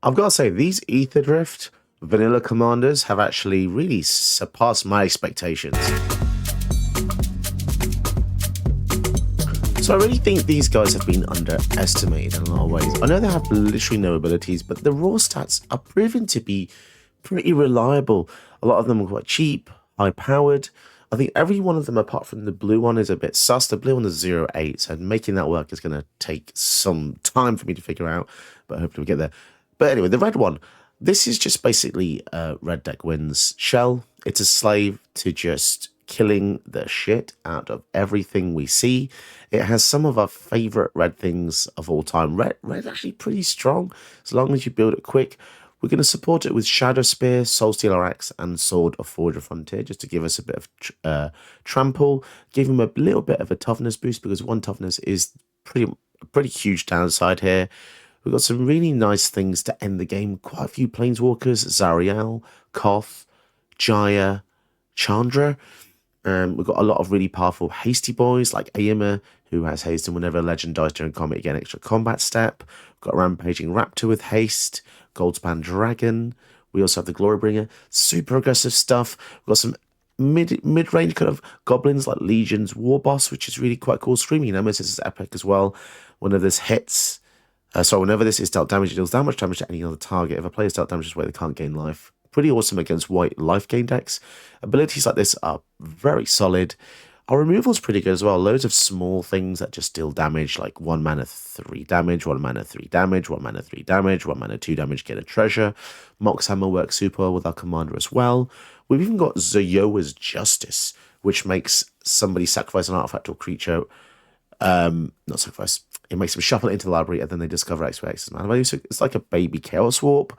I've got to say, these Ether Drift vanilla commanders have actually really surpassed my expectations. So I really think these guys have been underestimated in a lot of ways. I know they have literally no abilities, but the raw stats are proven to be pretty reliable. A lot of them are quite cheap, high-powered. I think every one of them, apart from the blue one, is a bit sus. The blue one is 0.8, so making that work is going to take some time for me to figure out, but hopefully we get there. But anyway, the red one, this is just basically red deck wins shell. It's a slave to just killing the shit out of everything we see. It has some of our favorite red things of all time. Red actually pretty strong, as long as you build it quick. We're going to support it with Shadow Spear, Soul Stealer Axe, and Sword of Forger Frontier, just to give us a bit of trample, give him a little bit of a toughness boost, because 1 toughness is pretty huge downside here. We've got some really nice things to end the game. Quite a few Planeswalkers, Zariel, Koth, Jaya, Chandra. We've got a lot of really powerful hasty boys like Ayima, who has haste, and whenever a legend dies during combat, you get an extra combat step. We've got Rampaging Raptor with haste, Goldspan Dragon. We also have the Glorybringer. Super aggressive stuff. We've got some mid-range kind of goblins like Legion's War Boss, which is really quite cool. Screaming Nemesis is epic as well. Whenever this hits, whenever this is dealt damage, it deals that much damage to any other target. If a player is dealt damage this way, they can't gain life. Pretty awesome against white life gain decks. Abilities like this are very solid. Our removal is pretty good as well. Loads of small things that just deal damage, like 1 mana 3 damage, 1 mana 3 damage, 1 mana 3 damage, 1 mana 2 damage, get a treasure. Mox Hammer works super well with our commander as well. We've even got Zoyoa's Justice, which makes somebody sacrifice an artifact or creature. Not sacrifice. It makes them shuffle it into the library, and then they discover X for X's mana value. So it's like a baby Chaos Warp.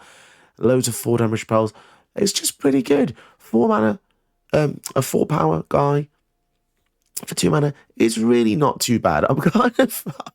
Loads of 4 damage spells. It's just pretty good. 4 mana, a 4 power guy for 2 mana is really not too bad. I'm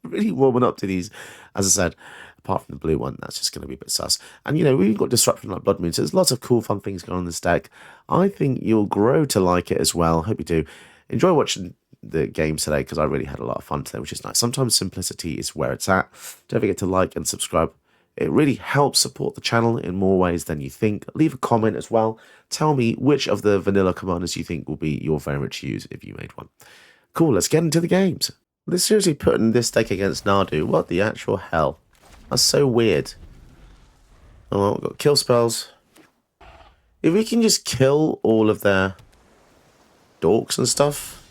really warming up to these, as I said. Apart from the blue one, that's just going to be a bit sus. And, we've got Disruption like Blood Moon, so there's lots of cool, fun things going on in this deck. I think you'll grow to like it as well. Hope you do. Enjoy watching the games today, because I really had a lot of fun today, which is nice. Sometimes simplicity is where it's at. Don't forget to like and subscribe. It really helps support the channel in more ways than you think. Leave a comment as well. Tell me which of the vanilla commanders you think will be your favorite to use if you made one. Cool, let's get into the games. They're seriously putting this deck against Nadu. What the actual hell? That's so weird. Oh, we've got kill spells. If we can just kill all of their dorks and stuff.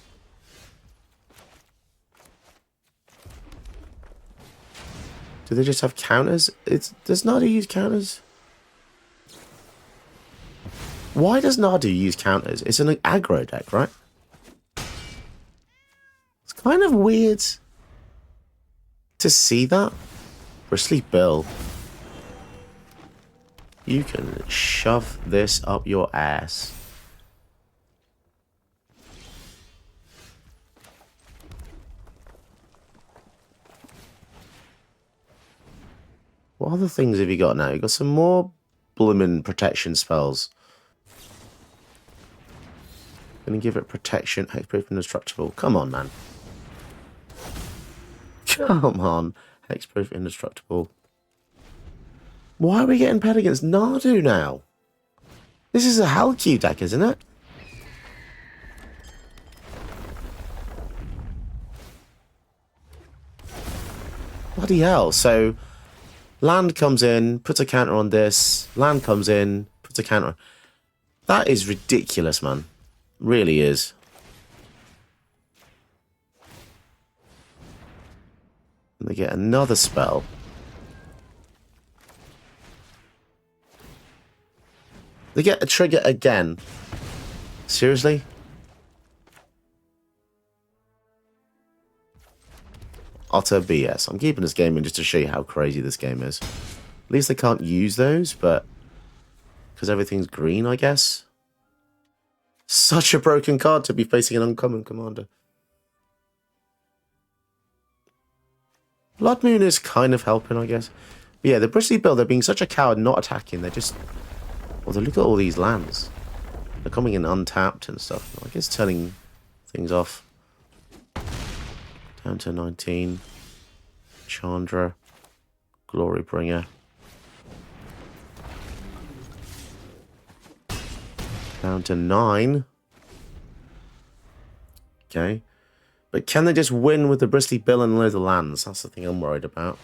Do they just have counters? Does Nadu use counters? Why does Nadu use counters? It's an aggro deck, right? It's kind of weird to see that. Bristly Bill. You can shove this up your ass. What other things have you got now? You've got some more bloomin' protection spells. Gonna give it protection, hexproof, indestructible. Come on, man. Come on. Hexproof, indestructible. Why are we getting paired against Nadu now? This is a Hellq deck, isn't it? Bloody hell. So, land comes in, puts a counter on this. Land comes in, puts a counter. That is ridiculous, man. Really is. And they get another spell. They get a trigger again. Seriously? Utter BS. I'm keeping this game in just to show you how crazy this game is. At least they can't use those, but because everything's green, I guess. Such a broken card to be facing an uncommon commander. Blood Moon is kind of helping, I guess. But yeah, the Bristly Bill, they're being such a coward not attacking. They're just... Well, look at all these lands. They're coming in untapped and stuff. I guess turning things off. Down to 19. Chandra. Glorybringer. Down to 9. Okay. But can they just win with the Bristly Bill and loads of lands? That's the thing I'm worried about.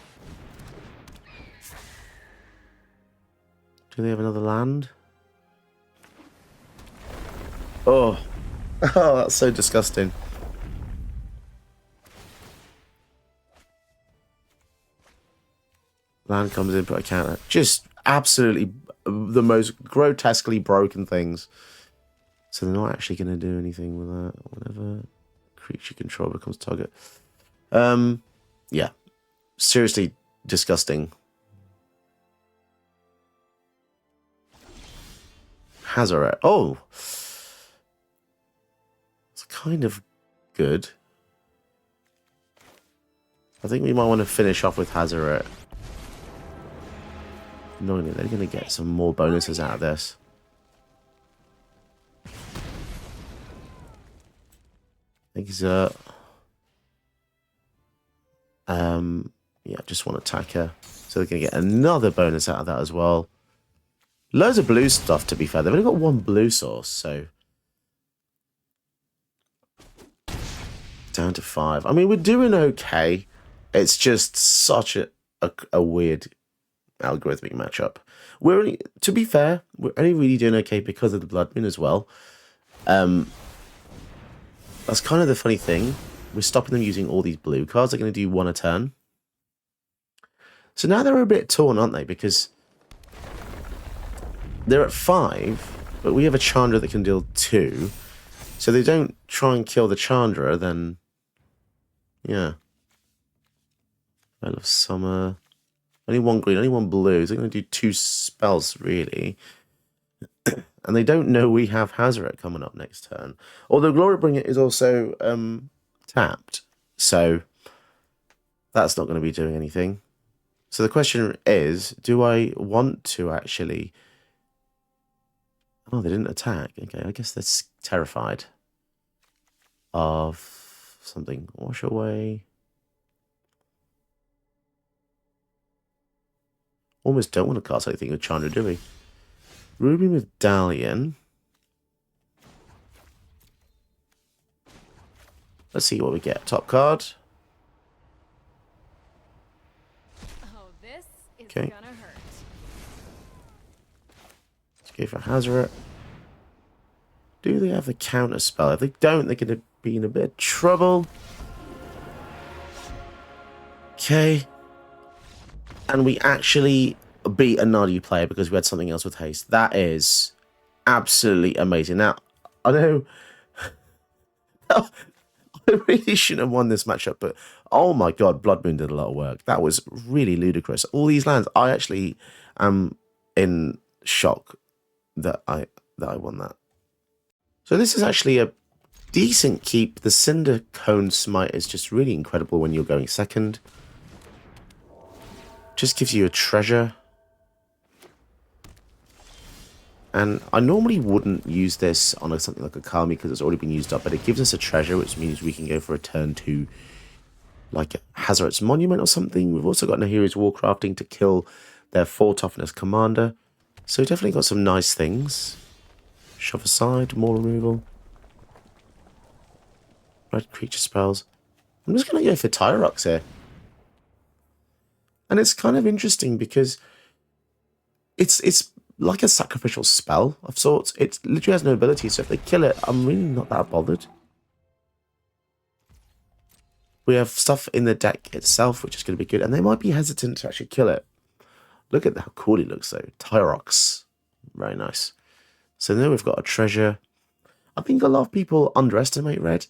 Do they have another land? Oh. Oh, that's so disgusting. Land comes in, put a counter. Just absolutely the most grotesquely broken things. So they're not actually going to do anything with that. Whatever. Creature control becomes target. Yeah. Seriously disgusting. Hazoret. Oh! It's kind of good. I think we might want to finish off with Hazoret. Knowing they're going to get some more bonuses out of this. Exert. Yeah, just want to attack her. So they're going to get another bonus out of that as well. Loads of blue stuff, to be fair. They've only got one blue source, so... Down to 5. I mean, we're doing okay. It's just such a weird algorithmic matchup. We're only, to be fair, we're only really doing okay because of the Blood Moon as well. That's kind of the funny thing. We're stopping them using all these blue cards. They're going to do 1 a turn. So now they're a bit torn, aren't they? Because they're at 5, but we have a Chandra that can deal 2. So they don't try and kill the Chandra, then... Yeah. Veil of Summer. Only 1 green, only 1 blue. So they're going to do 2 spells, really. And they don't know we have Hazoret coming up next turn. Although Glorybringer is also tapped. So that's not going to be doing anything. So the question is, do I want to actually... Oh, they didn't attack. Okay, I guess they're terrified of something. Wash away. Almost don't want to cast anything with Chandra, do we? Ruby Medallion. Let's see what we get. Top card. Oh, this is okay. Gonna hurt. Let's go for Hazoret. Do they have the counter spell? If they don't, they're going to be in a bit of trouble. Okay. And we actually beat a Nadu player because we had something else with haste. That is absolutely amazing. Now, I know I really shouldn't have won this matchup, but oh my god, Blood Moon did a lot of work. That was really ludicrous. All these lands, I actually am in shock that I won that. So this is actually a decent keep. The Cinder Cone Smite is just really incredible when you're going second. Just gives you a treasure. And I normally wouldn't use this on something like a Kami because it's already been used up, but it gives us a treasure, which means we can go for a turn to like Hazoret's Monument or something. We've also got Nahiri's Warcrafting to kill their 4 toughness commander. So definitely got some nice things. Shove aside, more removal. Red creature spells. I'm just going to go for Tyrox here. And it's kind of interesting because it's like a sacrificial spell of sorts. It literally has no ability, so if they kill it, I'm really not that bothered. We have stuff in the deck itself, which is going to be good, and they might be hesitant to actually kill it. Look at how cool he looks, though. Tyrox. Very nice. So now we've got a treasure. I think a lot of people underestimate red.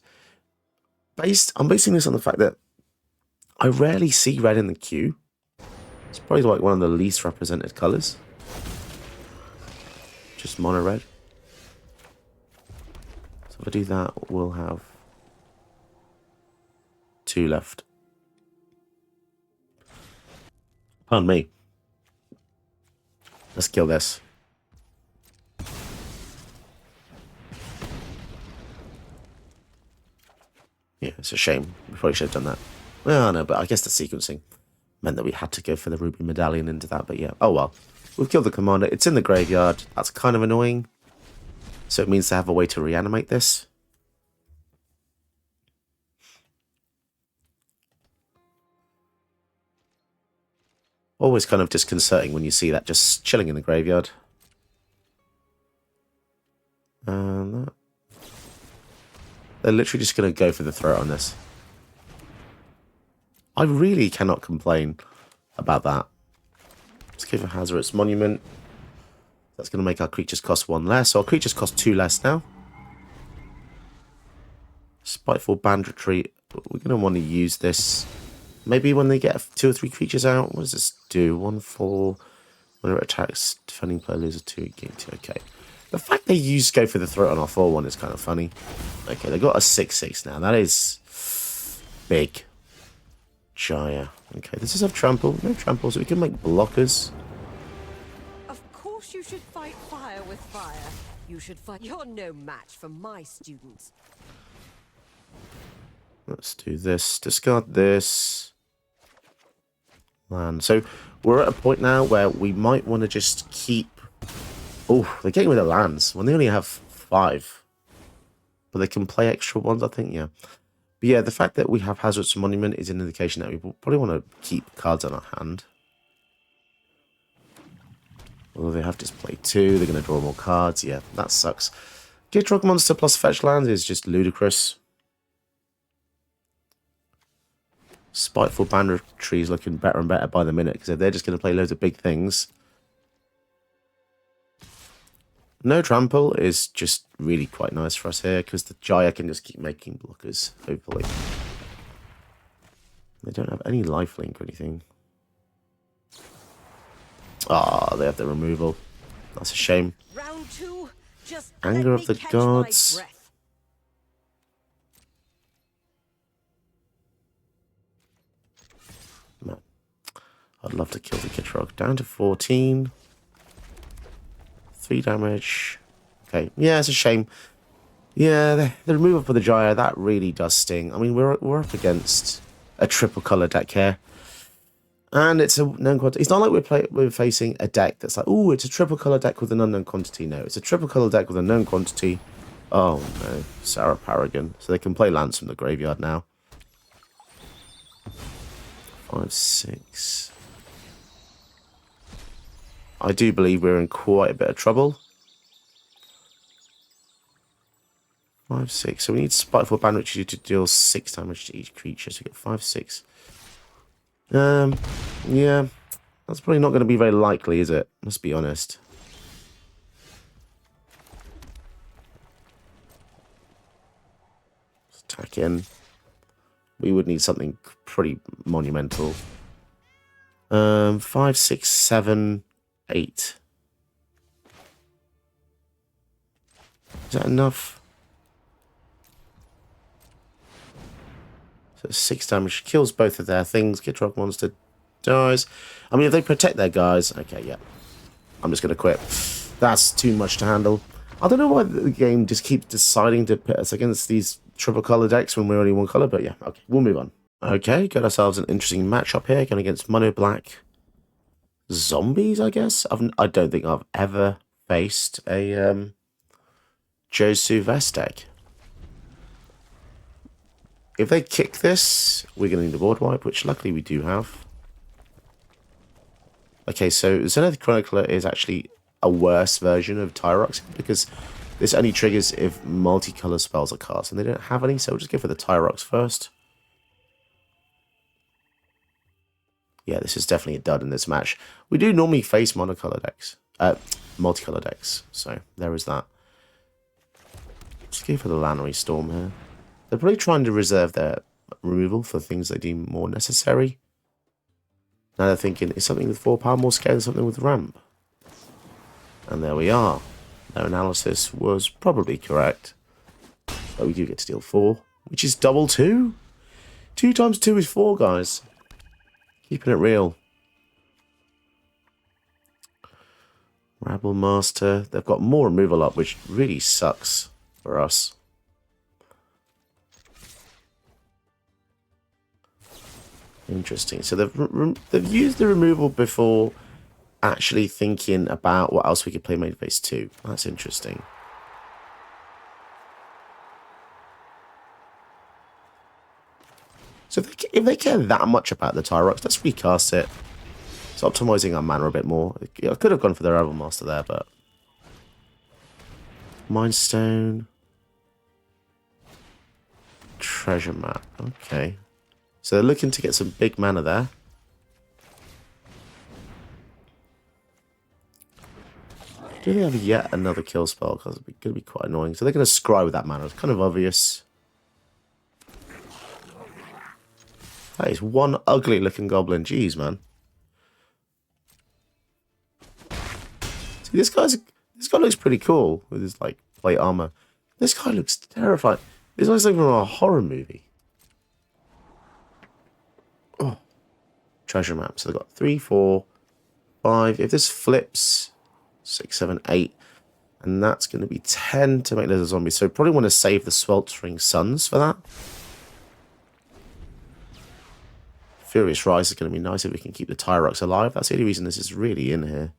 I'm basing this on the fact that I rarely see red in the queue. It's probably like one of the least represented colours. Just mono red. So if I do that, we'll have 2 left. Pardon me. Let's kill this. Yeah, it's a shame. We probably should have done that. Well, no, but I guess the sequencing meant that we had to go for the Ruby Medallion into that. But yeah, oh well. We've killed the commander. It's in the graveyard. That's kind of annoying. So it means they have a way to reanimate this. Always kind of disconcerting when you see that just chilling in the graveyard. And that. They're literally just going to go for the throat on this. I really cannot complain about that. Let's give a Hazardous Monument. That's going to make our creatures cost 1 less. So our creatures cost 2 less now. Spiteful Banditry. We're going to want to use this. Maybe when they get 2 or 3 creatures out. What does this do? 1/4. Whenever it attacks, defending player loses 2, gain 2. Okay. The fact they go for the throat on our 4/1 is kind of funny. Okay, they got a 6/6 now. That is big. Jaya. Okay, this is have trample. No trample, so we can make blockers. Of course you should fight fire with fire. You should fight. You're no match for my students. Let's do this. Discard this. Man, so we're at a point now where we might want to just keep... Oh, they're getting rid of lands when they only have 5. But they can play extra ones, I think, yeah. But yeah, the fact that we have Hazardous Monument is an indication that we probably want to keep cards on our hand. Although they have Display 2, they're going to draw more cards. Yeah, that sucks. Gitrog monster plus fetch lands is just ludicrous. Spiteful Banditry is looking better and better by the minute, because if they're just going to play loads of big things... No trample is just really quite nice for us here, because the Jaya can just keep making blockers, hopefully. They don't have any lifelink or anything. Ah, they have the removal. That's a shame. Round 2, just Anger of the Gods. Man, I'd love to kill the Gitrog. Down to 14. 3 damage. Okay, yeah, it's a shame. Yeah, the removal for the Jaya, that really does sting. I mean, we're up against a triple color deck here. And it's a known quantity. It's not like we're facing a deck that's like, oh, it's a triple color deck with an unknown quantity. No, it's a triple color deck with a known quantity. Oh no, Sarah Paragon. So they can play lands from the graveyard now. 5, 6. I do believe we're in quite a bit of trouble. 5, 6. So we need Spiteful Banditry to deal 6 damage to each creature. So we get 5, 6. Yeah. That's probably not going to be very likely, is it? Let's be honest. Let's attack in. We would need something pretty monumental. 5, 6, 7... 8. Is that enough? So 6 damage kills both of their things. Gitrog monster dies. I mean, if they protect their guys... Okay, yeah. I'm just going to quit. That's too much to handle. I don't know why the game just keeps deciding to pit us against these triple color decks when we're only one color, but yeah, okay, we'll move on. Okay, got ourselves an interesting matchup here, going against mono black zombies, I guess. I don't think I've ever faced a Josu Vest deck. If they kick this, we're going to need a board wipe, which luckily we do have. Okay, so Zenith Chronicler is actually a worse version of Tyrox, because this only triggers if multicolour spells are cast, and they don't have any, so we'll just go for the Tyrox first. Yeah, this is definitely a dud in this match. We do normally face multicolour decks, so there is that. Let's go for the Lannery Storm here. They're probably trying to reserve their removal for things they deem more necessary. Now they're thinking, is something with 4 power more scale than something with ramp? And there we are. Their analysis was probably correct. But we do get to deal 4, which is double 2. 2 times 2 is 4, guys. Keeping it real. Rabble Master. They've got more removal up, which really sucks for us. Interesting. So they've used the removal before actually thinking about what else we could play main phase 2. That's interesting. So if they care that much about the Tyrox, let's recast it. It's optimizing our mana a bit more. I could have gone for the Rebel Master there, but... Mind Stone. Treasure Map. Okay. So they're looking to get some big mana there. Do they have yet another kill spell? Because it's going to be quite annoying. So they're going to scry with that mana. It's kind of obvious. That is one ugly looking goblin. Jeez, man. See, this guy looks pretty cool with his like plate armor. This guy looks terrifying. This looks like from a horror movie. Oh, treasure map. So they've got 3, 4, 5. If this flips, 6, 7, 8, and that's going to be 10 to make those a zombie. So probably want to save the sweltering suns for that. Furious Rise is going to be nice if we can keep the Tyrox alive. That's the only reason this is really in here.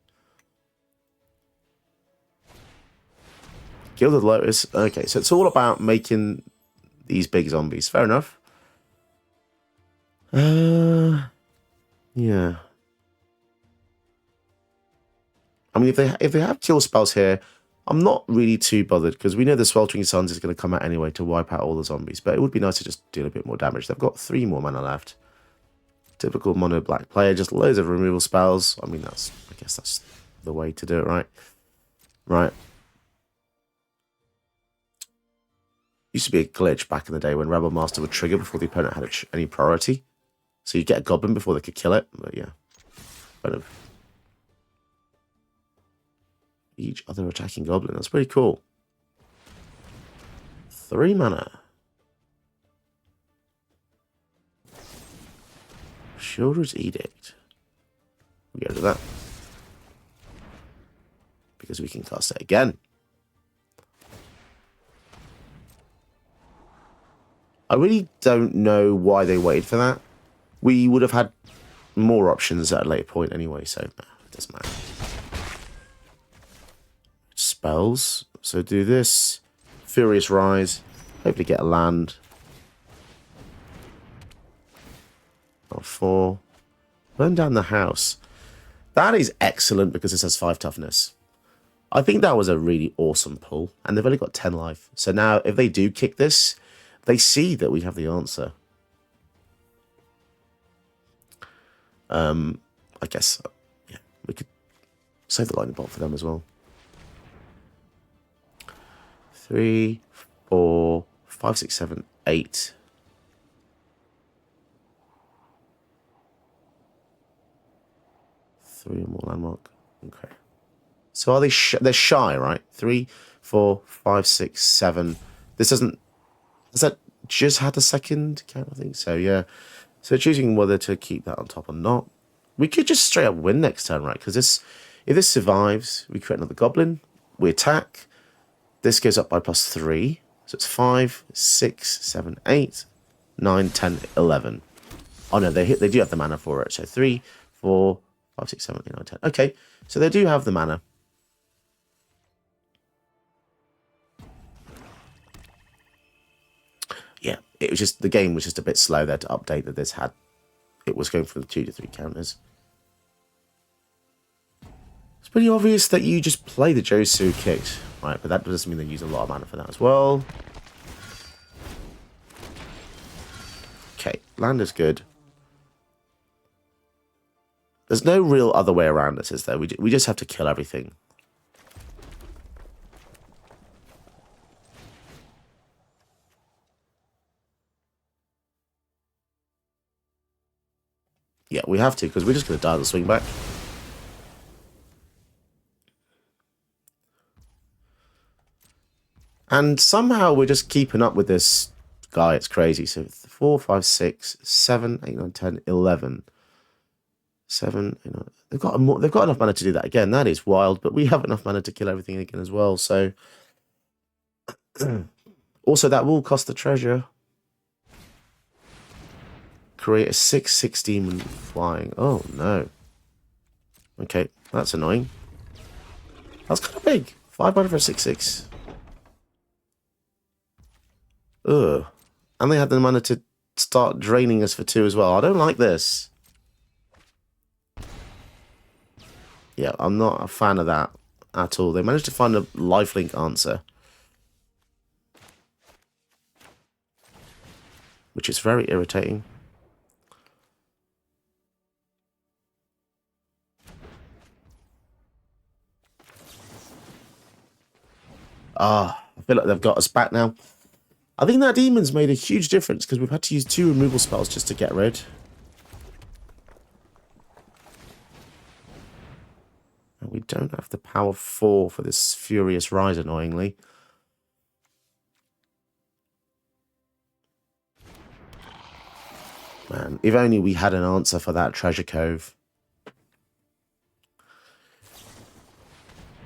Gilded Lotus. Okay, so it's all about making these big zombies. Fair enough. Yeah. I mean, if they have kill spells here, I'm not really too bothered because we know the Sweltering Suns is going to come out anyway to wipe out all the zombies. But it would be nice to just deal a bit more damage. They've got 3 more mana left. Typical mono black player, just loads of removal spells. I mean, I guess that's the way to do it, right? Right. Used to be a glitch back in the day when Rebel Master would trigger before the opponent had any priority. So you get a goblin before they could kill it. But yeah, kind of each other attacking goblin. That's pretty cool. 3 mana. Shieldred's Edict. We go to that. Because we can cast it again. I really don't know why they waited for that. We would have had more options at a later point anyway, so it doesn't matter. Spells. So do this. Furious Rise. Hopefully get a land. 4. Burn down the house. That is excellent because this has 5 toughness. I think that was a really awesome pull. And they've only got 10 life. So now if they do kick this, they see that we have the answer. I guess, yeah, we could save the lightning bolt for them as well. 3, 4, 5, 6, 7, 8. Three more landmark. Okay. So are they? They're shy, right? 3, 4, 5, 6, 7. This doesn't. Has that just had a second count? I think so. Yeah. So choosing whether to keep that on top or not. We could just straight up win next turn, right? Because if this survives, we create another goblin. We attack. This goes up by +3. So it's 5, 6, 7, 8, 9, 10, 11. Oh no, they do have the mana for it. So 3, 4, 5, 6, 7, 8, 9, 10. Okay, so they do have the mana. Yeah, it was just the game was just a bit slow there to update that this had. It was going from the 2 to 3 counters. It's pretty obvious that you just play the Josu kicks, right? But that doesn't mean they use a lot of mana for that as well. Okay, land is good. There's no real other way around this, is there? We just have to kill everything. Yeah, we have to, because we're just going to die on the swing back. And somehow we're just keeping up with this guy. It's crazy. So 4, 5, 6, 7, 8, 9, 10, 11. 7, you know, they've got enough mana to do that again. That is wild, but we have enough mana to kill everything again as well. So also that will cost the treasure. Create a 6/6 demon flying. Oh no. Okay, that's annoying. That's kind of big. 5 mana for a 6/6. Ugh. And they had the mana to start draining us for 2 as well. I don't like this. Yeah, I'm not a fan of that at all. They managed to find a lifelink answer, which is very irritating. Ah, I feel like they've got us back now. I think that demon's made a huge difference because we've had to use 2 removal spells just to get rid. And we don't have the power 4 for this Furious Rise, annoyingly. Man, if only we had an answer for that treasure cove.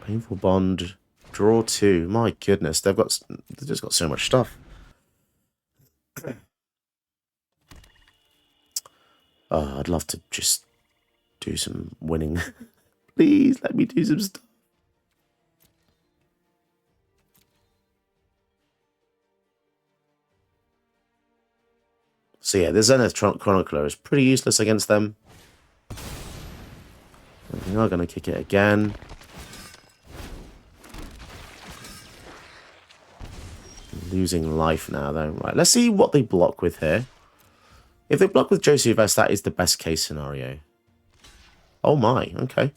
Painful Bond. Draw 2. My goodness, they've just got so much stuff. Oh, I'd love to just do some winning. Please let me do some stuff. So yeah, the Zenith Chronicler is pretty useless against them. We are going to kick it again. Losing life now, though. Right, let's see what they block with here. If they block with Josephus, that is the best case scenario. Oh my, okay.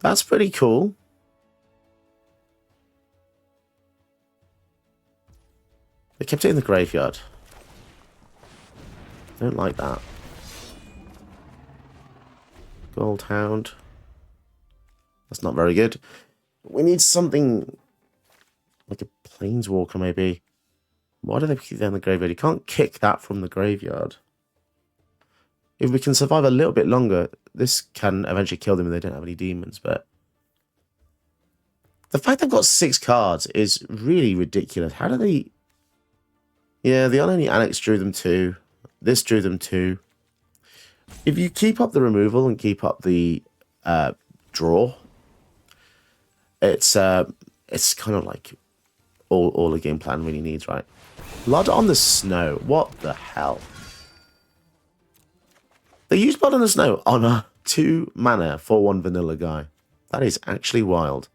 That's pretty cool. They kept it in the graveyard. Don't like that. Gold Hound. That's not very good. We need something like a Planeswalker, maybe. Why do they keep that in the graveyard? You can't kick that from the graveyard. If we can survive a little bit longer, this can eventually kill them if they don't have any demons, but the fact they've got 6 cards is really ridiculous. How do they... Yeah, the Unholy Annex drew them 2. This drew them 2. If you keep up the removal and keep up the draw, it's kind of like all a game plan really needs, right? Blood on the Snow. What the hell? They use Blood on the Snow on a 2 mana 4/1 vanilla guy. That is actually wild.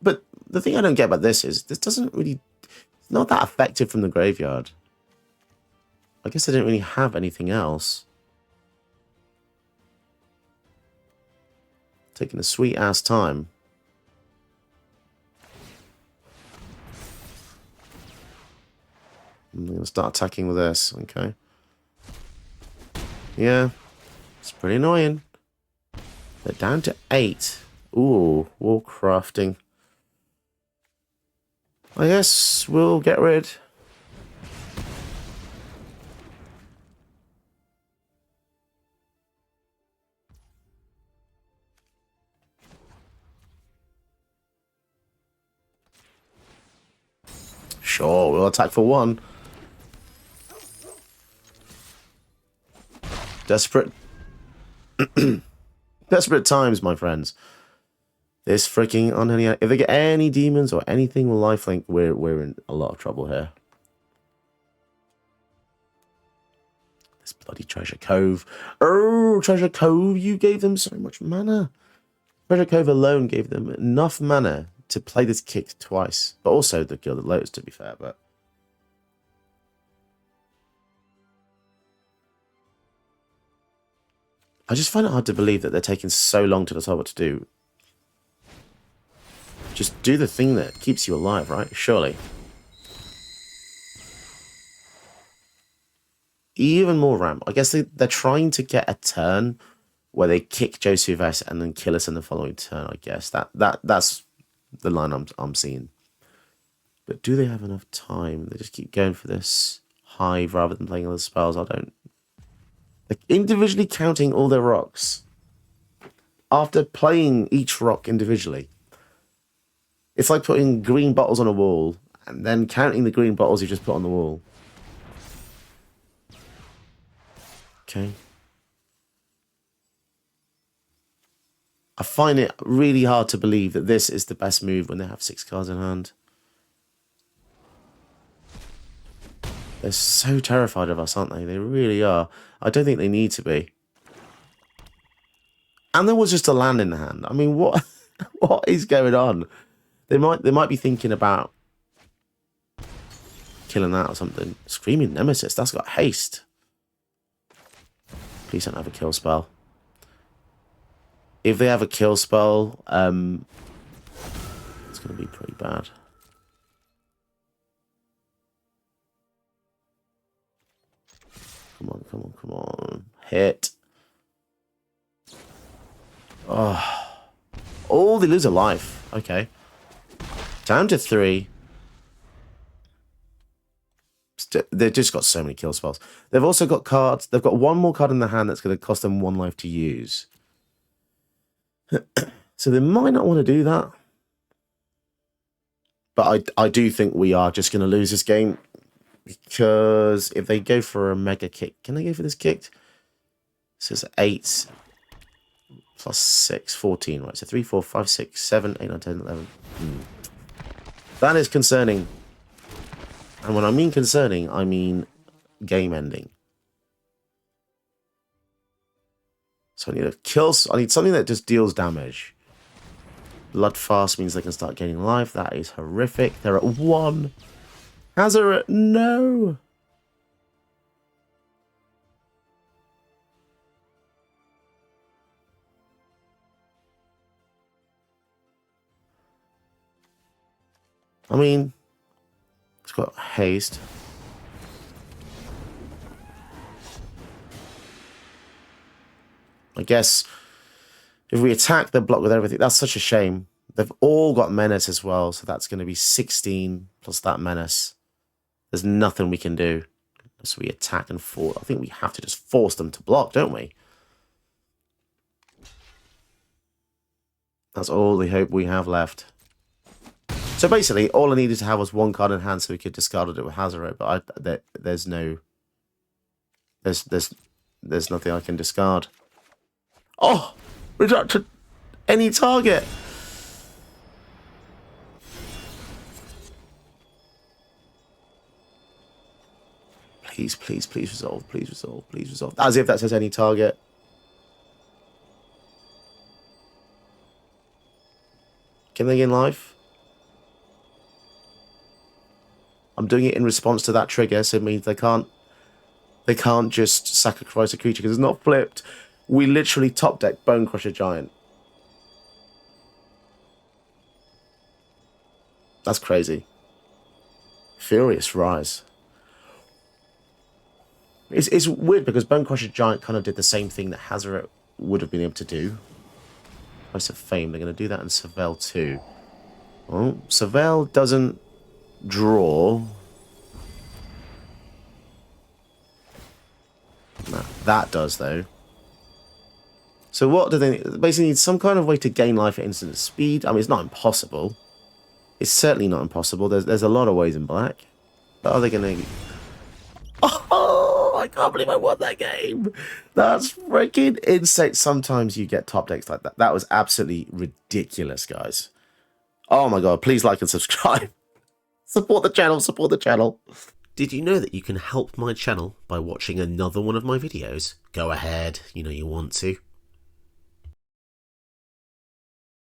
But the thing I don't get about this is this doesn't really... It's not that effective from the graveyard. I guess I didn't really have anything else. Taking a sweet-ass time. I'm going to start attacking with this. Okay. Yeah. It's pretty annoying. They're down to 8. Ooh, wall crafting. I guess we'll get rid. Sure, we'll attack for 1. Desperate. Desperate times, my friends. This freaking unholy... If they get any demons or anything with lifelink, we're in a lot of trouble here. This bloody Treasure Cove. Oh, Treasure Cove, you gave them so much mana. Treasure Cove alone gave them enough mana to play this kick twice. But also the Gilded Lotus, to be fair, but... I just find it hard to believe that they're taking so long to decide what to do. Just do the thing that keeps you alive, right? Surely. Even more ramp. I guess they're trying to get a turn where they kick Josephus and then kill us in the following turn, I guess. That's the line I'm seeing. But do they have enough time? They just keep going for this hive rather than playing other spells. I don't... Like, individually counting all their rocks. After playing each rock individually. It's like putting green bottles on a wall and then counting the green bottles you just put on the wall. Okay. I find it really hard to believe that this is the best move when they have 6 cards in hand. They're so terrified of us, aren't they? They really are. I don't think they need to be. And there was just a land in the hand. I mean, what what is going on? They might be thinking about killing that or something. Screaming Nemesis, that's got haste. Please don't have a kill spell. If they have a kill spell, it's going to be pretty bad. Come on, come on, come on. Hit. Oh, they lose a life. Okay. Down to 3. They've just got so many kill spells. They've also got cards. They've got one more card in the hand that's going to cost them 1 life to use. So they might not want to do that. But I do think we are just going to lose this game. Because if they go for a mega kick, can they go for this kicked? So it's 8 plus 6, 14, right? So 3, 4, 5, 6, 7, 8, 9, 10, 11. That is concerning. And when I mean concerning, I mean game ending. So I need a kill. I need something that just deals damage. Bloodfast means they can start gaining life. That is horrific. They're at 1. Hazaret, no! I mean, it's got haste. I guess if we attack, they're blocked with everything. That's such a shame. They've all got menace as well, so that's going to be 16 plus that menace. There's nothing we can do unless we attack and force. I think we have to just force them to block, don't we? That's all the hope we have left. So basically, all I needed to have was 1 card in hand so we could discard it with Hazaret, but there's nothing I can discard. Oh! Reduct to any target! Please, please, please resolve, please resolve, please resolve. As if that says any target. Can they gain life? I'm doing it in response to that trigger, so it means they can't just sacrifice a creature because it's not flipped. We literally top deck Bone Crusher Giant. That's crazy. Furious Rise. It's weird because Bone Crusher Giant kind of did the same thing that Hazaret would have been able to do. Price of Fame. They're going to do that in Savell too. Well, Savell doesn't draw. No, that does though. So what do they basically need? Some kind of way to gain life at instant speed. I mean, it's not impossible. It's certainly not impossible. There's a lot of ways in black. But are they going to... Oh, I can't believe I won that game. That's freaking insane. Sometimes you get top decks like that. That was absolutely ridiculous, guys. Oh my god, please like and subscribe. Support the channel, support the channel. Did you know that you can help my channel by watching another one of my videos? Go ahead, you know you want to.